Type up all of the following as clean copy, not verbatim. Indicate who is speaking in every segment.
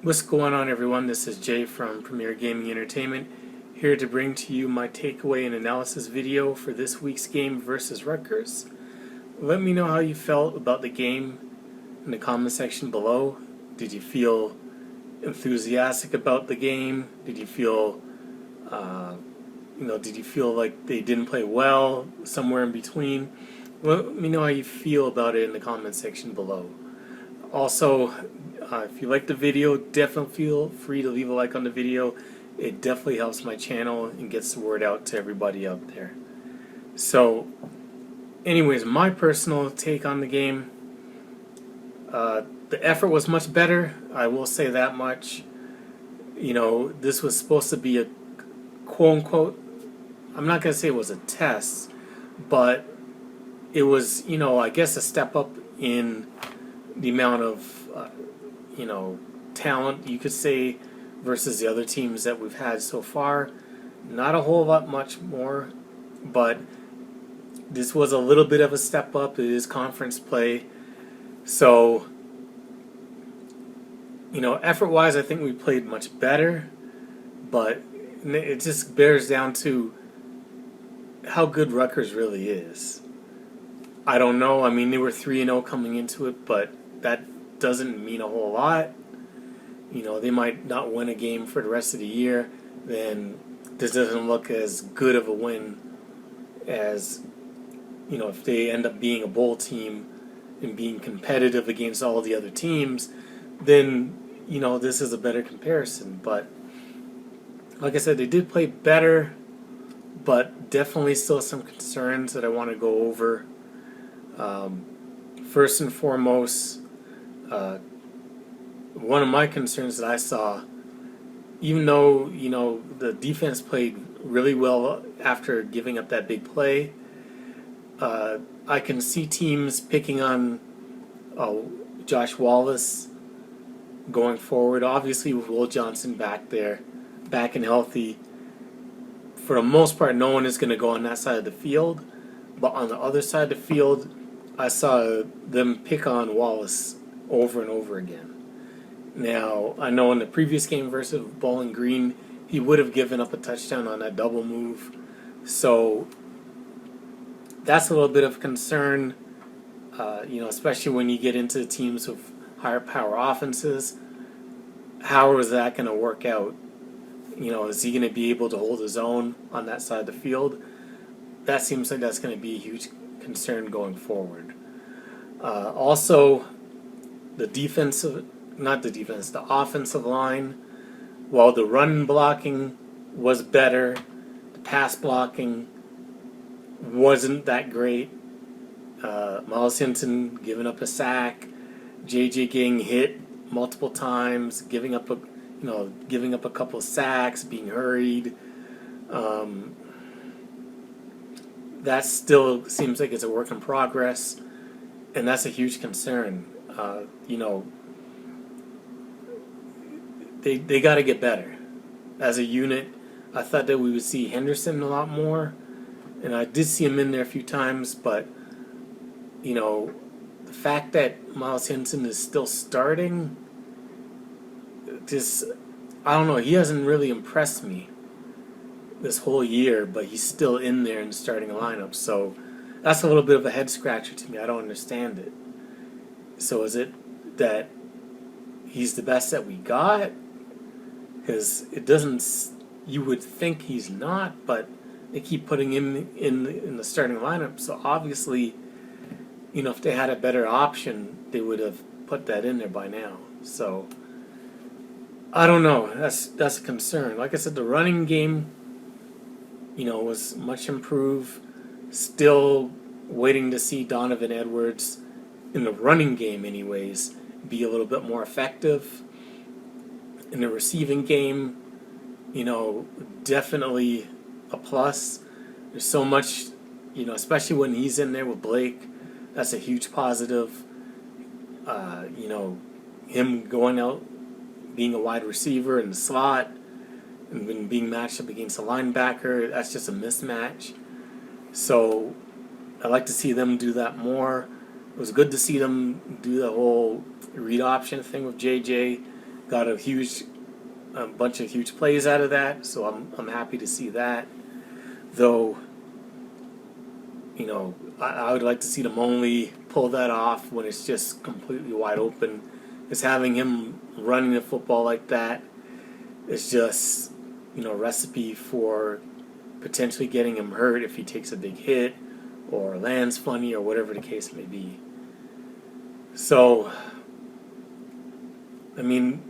Speaker 1: What's going on, everyone? This is Jay from Premier Gaming Entertainment, here to bring to you my takeaway and analysis video for this week's game versus Rutgers. Let me know how you felt about the game in the comment section below. Did you feel enthusiastic about the game? Did you feel, did you feel like they didn't play well? Somewhere in between. Let me know how you feel about it in the comment section below. Also, if you like the video, definitely feel free to leave a like on the video. It definitely helps my channel and gets the word out to everybody out there. So, anyways, my personal take on the game. The effort was much better. I will say that much. You know, this was supposed to be a quote-unquote, I'm not going to say it was a test, but it was, I guess a step up in the amount of, talent, you could say, versus the other teams that we've had so far. Not a whole lot much more, but this was a little bit of a step up. It is conference play. So, effort-wise, I think we played much better, but it just bears down to how good Rutgers really is. I don't know. I mean, they were 3-0 coming into it, but that doesn't mean a whole lot. They might not win a game for the rest of the year. Then this doesn't look as good of a win as, if they end up being a bowl team and being competitive against all the other teams, then, this is a better comparison. But like I said, they did play better, but definitely still some concerns that I want to go over. First and foremost, one of my concerns that I saw, even though, the defense played really well after giving up that big play, I can see teams picking on Josh Wallace going forward. Obviously, with Will Johnson back there, back and healthy, for the most part, no one is going to go on that side of the field. But on the other side of the field, I saw them pick on Wallace over and over again. Now, I know in the previous game versus Bowling Green, he would have given up a touchdown on that double move. So that's a little bit of concern, especially when you get into teams with higher power offenses. How is that going to work out? Is he going to be able to hold his own on that side of the field? That seems like that's going to be a huge concern going forward. Also, the offensive line, while the run blocking was better, the pass blocking wasn't that great. Miles Hinton giving up a sack, JJ getting hit multiple times, giving up a couple of sacks, being hurried. That still seems like it's a work in progress, and that's a huge concern. They got to get better as a unit. I thought that we would see Henderson a lot more, and I did see him in there a few times, but the fact that Miles Hinton is still starting, I don't know, he hasn't really impressed me this whole year, but he's still in there in the starting lineup. So that's a little bit of a head scratcher to me. I don't understand it. So is it that he's the best that we got? Because it doesn't. You would think he's not, but they keep putting him in the starting lineup. So obviously, if they had a better option, they would have put that in there by now. So I don't know. That's a concern. Like I said, the running game, was much improved. Still waiting to see Donovan Edwards in the running game, anyways, be a little bit more effective. In the receiving game, definitely a plus. There's so much, especially when he's in there with Blake. That's a huge positive. Him going out, being a wide receiver in the slot, and when being matched up against a linebacker, that's just a mismatch. So I like to see them do that more. It was good to see them do the whole read option thing with JJ got a bunch of huge plays out of that, so I'm happy to see that. Though, I would like to see them only pull that off when it's just completely wide open. Because having him running the football like that is just, a recipe for potentially getting him hurt if he takes a big hit or lands funny or whatever the case may be. So, I mean,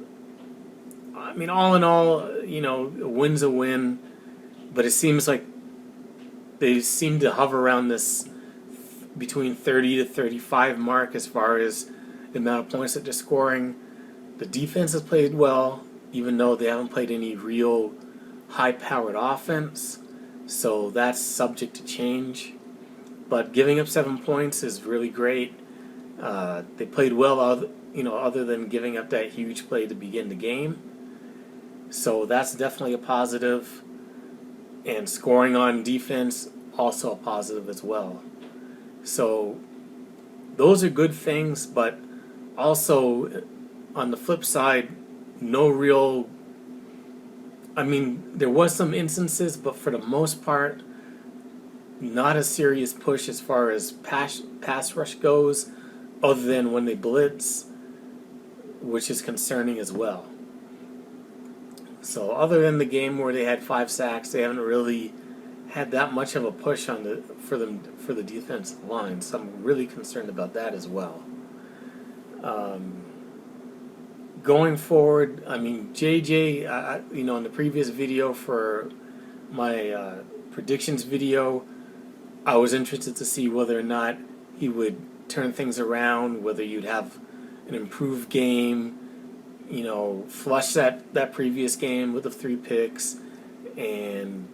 Speaker 1: all in all, a win's a win, but it seems like they seem to hover around this between 30 to 35 mark as far as the amount of points that they're scoring. The defense has played well, even though they haven't played any real high-powered offense, so that's subject to change. But giving up 7 points is really great. They played well, other than giving up that huge play to begin the game. So that's definitely a positive. And scoring on defense, also a positive as well. So those are good things, but also on the flip side, no real... there was some instances, but for the most part, not a serious push as far as pass rush goes, other than when they blitz, which is concerning as well. So other than the game where they had 5 sacks, they haven't really had that much of a push for the defensive line. So I'm really concerned about that as well. Going forward, JJ, in the previous video for my predictions video, I was interested to see whether or not he would turn things around, whether you'd have an improved game, flush that previous game with the 3 picks, and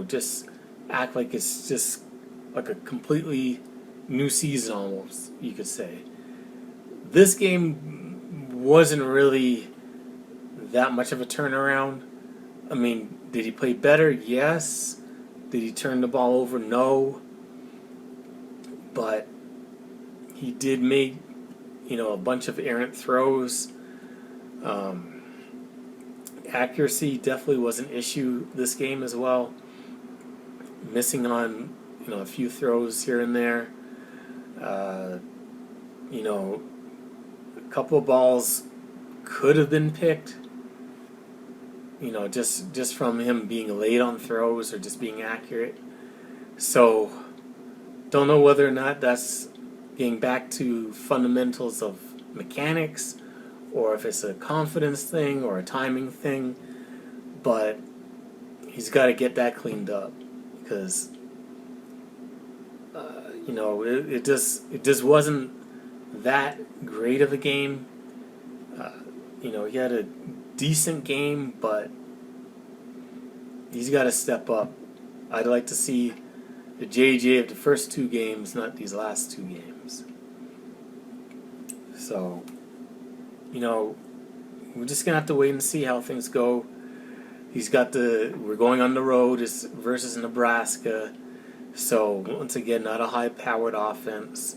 Speaker 1: just act like it's just like a completely new season almost, you could say. This game wasn't really that much of a turnaround. Did he play better? Yes. Did he turn the ball over? No. But he did make, a bunch of errant throws. Accuracy definitely was an issue this game as well. Missing on, a few throws here and there. A couple of balls could have been picked. Just from him being late on throws or just being accurate. So, don't know whether or not that's getting back to fundamentals of mechanics, or if it's a confidence thing or a timing thing, but he's got to get that cleaned up, because it just wasn't that great of a game. He had a decent game, but he's got to step up. I'd like to see the JJ of the first 2 games, not these last 2 games. So, we're just going to have to wait and see how things go. We're going on the road versus Nebraska. So, once again, not a high-powered offense.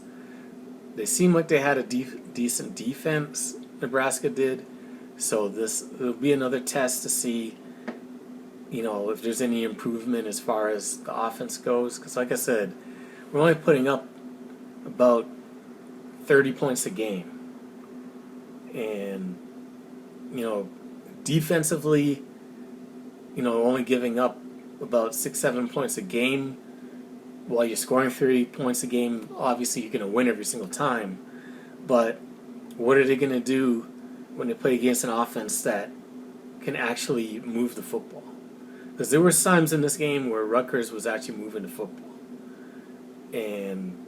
Speaker 1: They seem like they had a decent defense, Nebraska did. So it'll be another test to see, if there's any improvement as far as the offense goes. Because like I said, we're only putting up about 30 points a game. And, defensively, only giving up about 6-7 points a game. While you're scoring 30 points a game, obviously you're going to win every single time. But what are they going to do when they play against an offense that can actually move the football? Because there were times in this game where Rutgers was actually moving the football. And,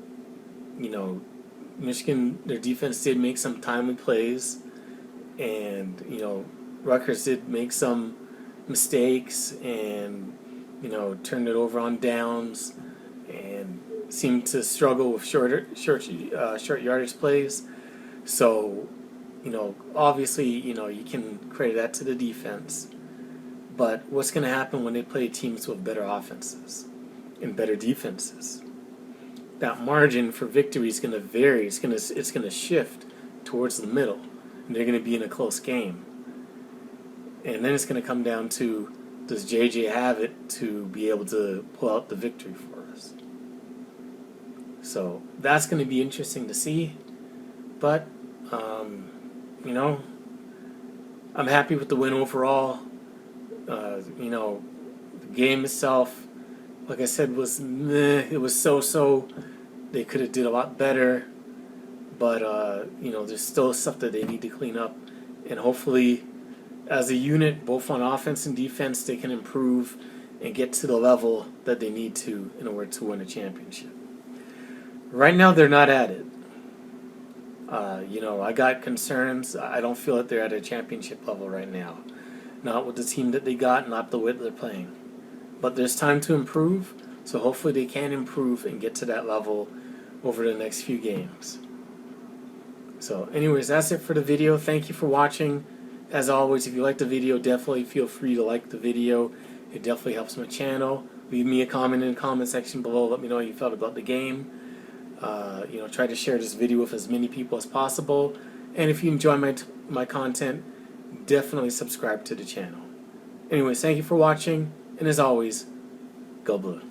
Speaker 1: Michigan, their defense did make some timely plays. And, Rutgers did make some mistakes and, turned it over on downs and seemed to struggle with short yardage plays. So, obviously, you can credit that to the defense. But what's going to happen when they play teams with better offenses and better defenses? That margin for victory is going to vary. It's going to shift towards the middle. and they're going to be in a close game. And then it's going to come down to, does JJ have it to be able to pull out the victory for us? So that's going to be interesting to see. But, you know, I'm happy with the win overall. You know, the game itself, like I said, was meh. It was so-so. They could have did a lot better. But, you know, there's still stuff that they need to clean up. And hopefully, as a unit, both on offense and defense, they can improve and get to the level that they need to in order to win a championship. Right now, they're not at it. You know, I got concerns. I don't feel that they're at a championship level right now. Not with the team that they got, not the way they're playing. But there's time to improve, so hopefully they can improve and get to that level over the next few games. So anyways, that's it for the video. Thank you for watching. As always, if you like the video, definitely feel free to like the video. It definitely helps my channel. Leave me a comment in the comment section below. Let me know how you felt about the game. You know, try to share this video with as many people as possible. And if you enjoy my content, definitely subscribe to the channel. Anyways, thank you for watching. And as always, go blue.